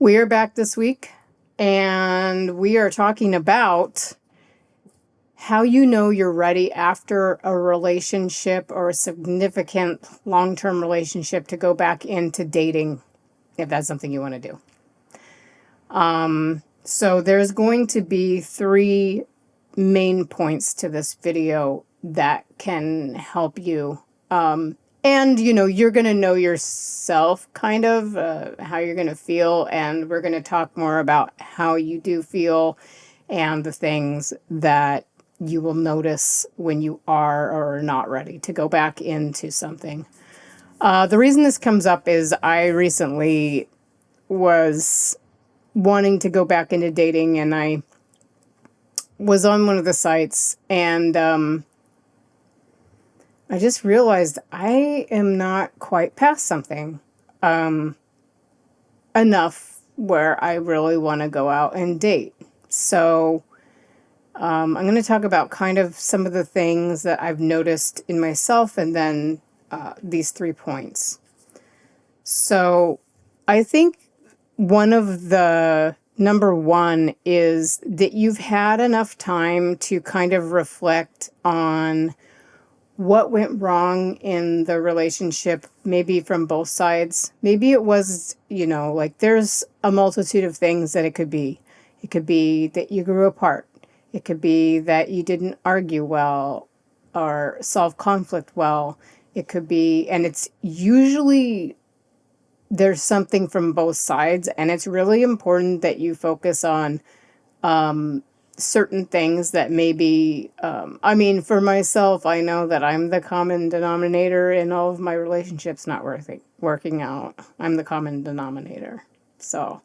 We are back this week, and we are talking about how you know you're ready after a relationship or a significant long-term relationship to go back into dating, if that's something you want to do. So there's going to be three main points to this video that can help you. And, you're going to know yourself kind of how you're going to feel. And we're going to talk more about how you do feel and the things that you will notice when you are or are not ready to go back into something. The reason this comes up is I recently was wanting to go back into dating, and I was on one of the sites, and I just realized I am not quite past something enough where I really want to go out and date. So I'm going to talk about kind of some of the things that I've noticed in myself, and then these 3 points. So I think one of the number one is that you've had enough time to kind of reflect on what went wrong in the relationship, maybe from both sides. Maybe it was, there's a multitude of things that it could be. It could be that you grew apart. It could be that you didn't argue well or solve conflict well. It could be, and it's usually there's something from both sides, and it's really important that you focus on certain things that maybe, for myself, I know that I'm the common denominator in all of my relationships not working out. I'm the common denominator. So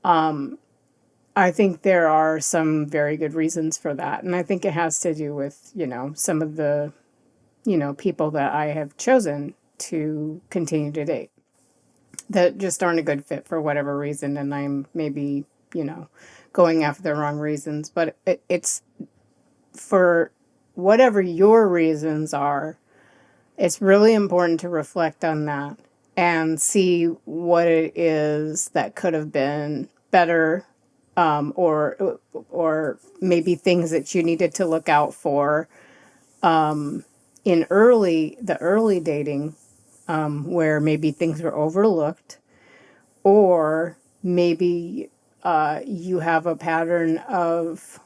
I think there are some very good reasons for that. And I think it has to do with, some of the, people that I have chosen to continue to date that just aren't a good fit for whatever reason. And I'm maybe, going after the wrong reasons, but it's for whatever your reasons are, it's really important to reflect on that and see what it is that could have been better, or maybe things that you needed to look out for in the early dating, where maybe things were overlooked, or maybe you have a pattern of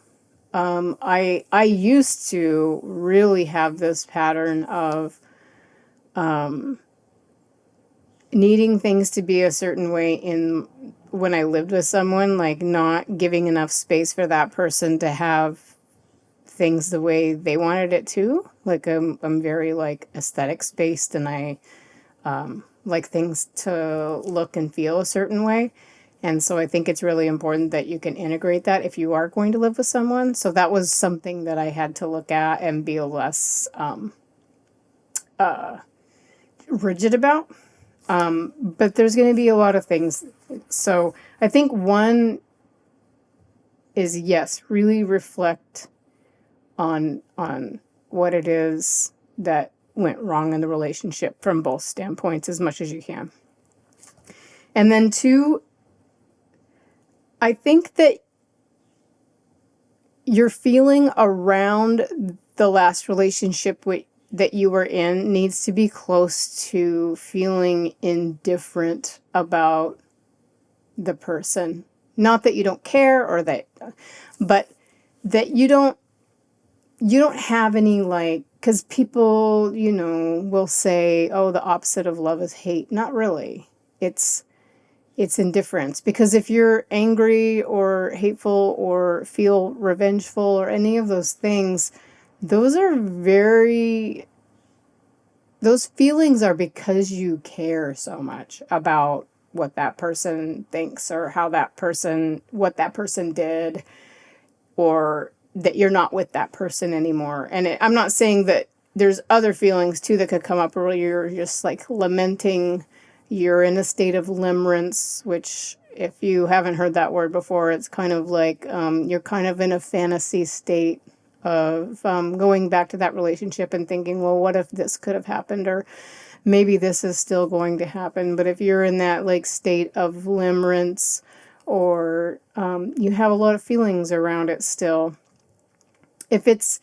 I used to really have this pattern of needing things to be a certain way in when I lived with someone, like not giving enough space for that person to have things the way they wanted it to. Like I'm very like aesthetics based, and I like things to look and feel a certain way. And so I think it's really important that you can integrate that if you are going to live with someone. So that was something that I had to look at and be less rigid about. But there's going to be a lot of things. So I think one is, yes, really reflect on what it is that went wrong in the relationship from both standpoints as much as you can. And then 2, I think that your feeling around the last relationship that you were in needs to be close to feeling indifferent about the person. Not that you don't care but that you don't have any, like, because people, will say, oh, the opposite of love is hate. Not really. It's indifference. Because if you're angry or hateful or feel revengeful or any of those things, those feelings are because you care so much about what that person thinks or what that person did, or that you're not with that person anymore. And I'm not saying that there's other feelings too that could come up where you're just like lamenting. You're in a state of limerence, which, if you haven't heard that word before, it's kind of like you're kind of in a fantasy state of going back to that relationship and thinking, well, what if this could have happened? Or maybe this is still going to happen. But if you're in that like state of limerence, or you have a lot of feelings around it still, if it's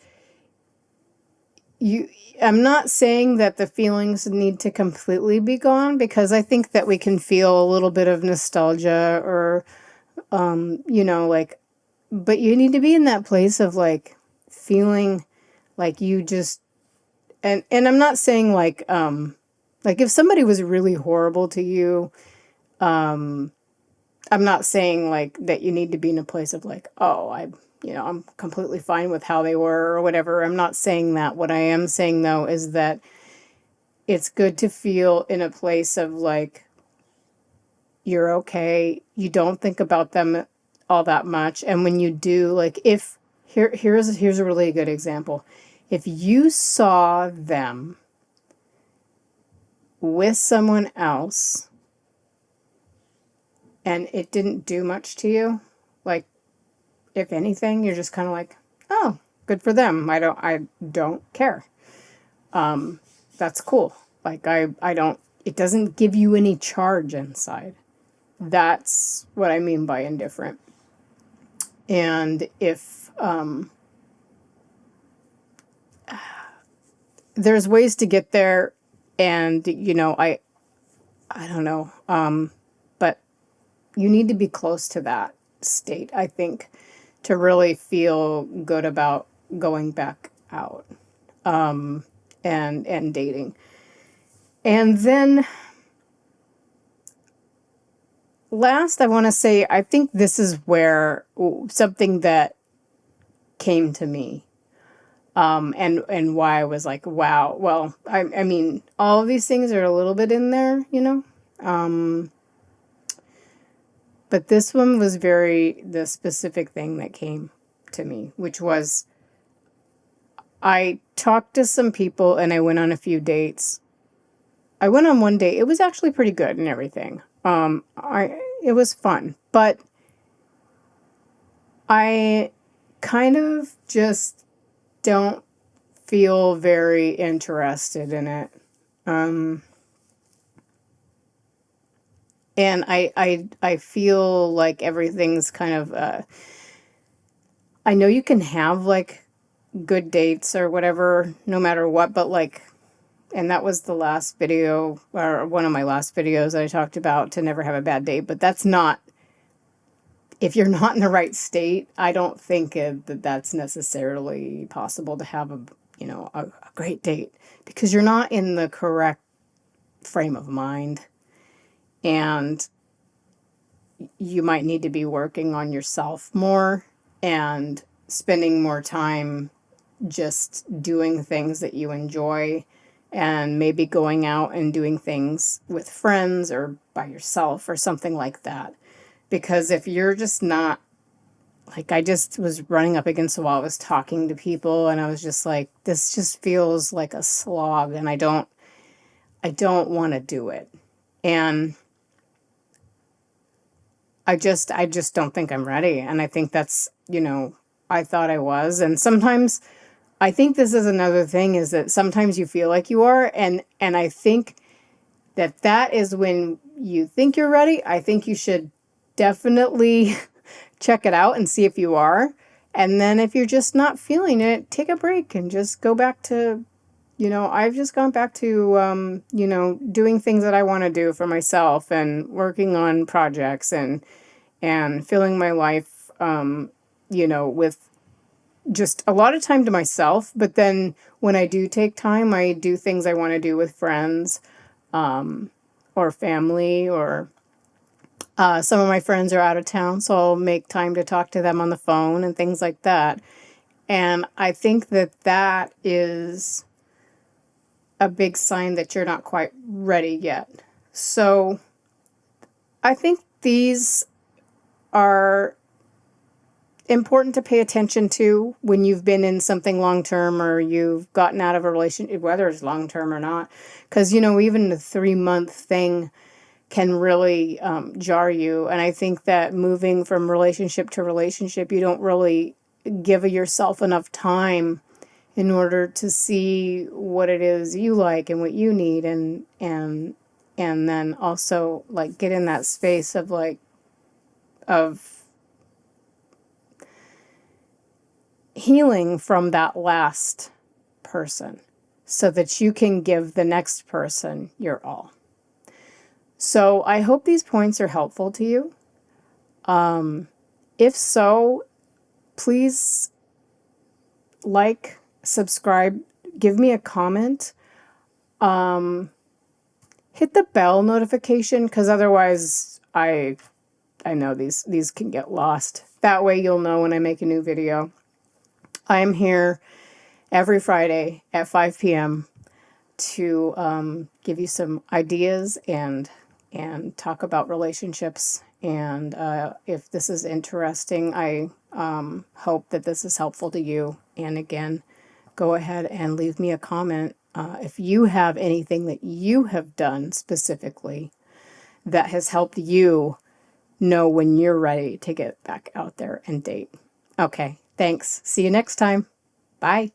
you, I'm not saying that the feelings need to completely be gone, because I think that we can feel a little bit of nostalgia, or like, but you need to be in that place of like feeling like you just, and I'm not saying like if somebody was really horrible to you, I'm not saying like that you need to be in a place of like, oh, I'm completely fine with how they were or whatever. I'm not saying that. What I am saying though is that it's good to feel in a place of like, you're okay. You don't think about them all that much. And when you do, like, if here's a really good example. If you saw them with someone else and it didn't do much to you, like, if anything, you're just kind of like, oh, good for them. I don't care. That's cool. Like, I don't, it doesn't give you any charge inside. That's what I mean by indifferent. And if there's ways to get there, and I don't know, but you need to be close to that state, I think, to really feel good about going back out, and dating. And then last, I want to say, I think this is where something that came to me, and why I was like, wow. Well, I mean, all of these things are a little bit in there, but this one was very the specific thing that came to me, which was, I talked to some people and I went on a few dates. I went on one date. It was actually pretty good and everything. It was fun, but I kind of just don't feel very interested in it. And I feel like everything's kind of, I know you can have like good dates or whatever, no matter what, but like, and that was the last video, or one of my last videos that I talked about, to never have a bad date. But that's not, if you're not in the right state, I don't think that that's necessarily possible to have a great date, because you're not in the correct frame of mind, and you might need to be working on yourself more and spending more time just doing things that you enjoy, and maybe going out and doing things with friends or by yourself or something like that. Because if you're just not, like, I just was running up against the wall. I was talking to people and I was just like, this just feels like a slog, and I don't want to do it. And I just don't think I'm ready. And I think that's, I thought I was. And sometimes I think this is another thing, is that sometimes you feel like you are. And I think that is when you think you're ready. I think you should definitely check it out and see if you are. And then if you're just not feeling it, take a break and just go back to, I've just gone back to, doing things that I want to do for myself, and working on projects, and filling my life, with just a lot of time to myself. But then when I do take time, I do things I want to do with friends, or family, or some of my friends are out of town, so I'll make time to talk to them on the phone and things like that. And I think that is a big sign that you're not quite ready yet. So I think these are important to pay attention to when you've been in something long term, or you've gotten out of a relationship, whether it's long term or not. Because, even the 3-month thing can really jar you. And I think that moving from relationship to relationship, you don't really give yourself enough time in order to see what it is you like and what you need, and then also like get in that space of like of healing from that last person so that you can give the next person your all. So I hope these points are helpful to you. If so, please like, subscribe, give me a comment, hit the bell notification, because otherwise I know these can get lost. That way you'll know when I make a new video. I am here every Friday at 5 p.m. to give you some ideas and talk about relationships. And if this is interesting, I hope that this is helpful to you. And again, go ahead and leave me a comment if you have anything that you have done specifically that has helped you know when you're ready to get back out there and date. Okay, thanks. See you next time. Bye.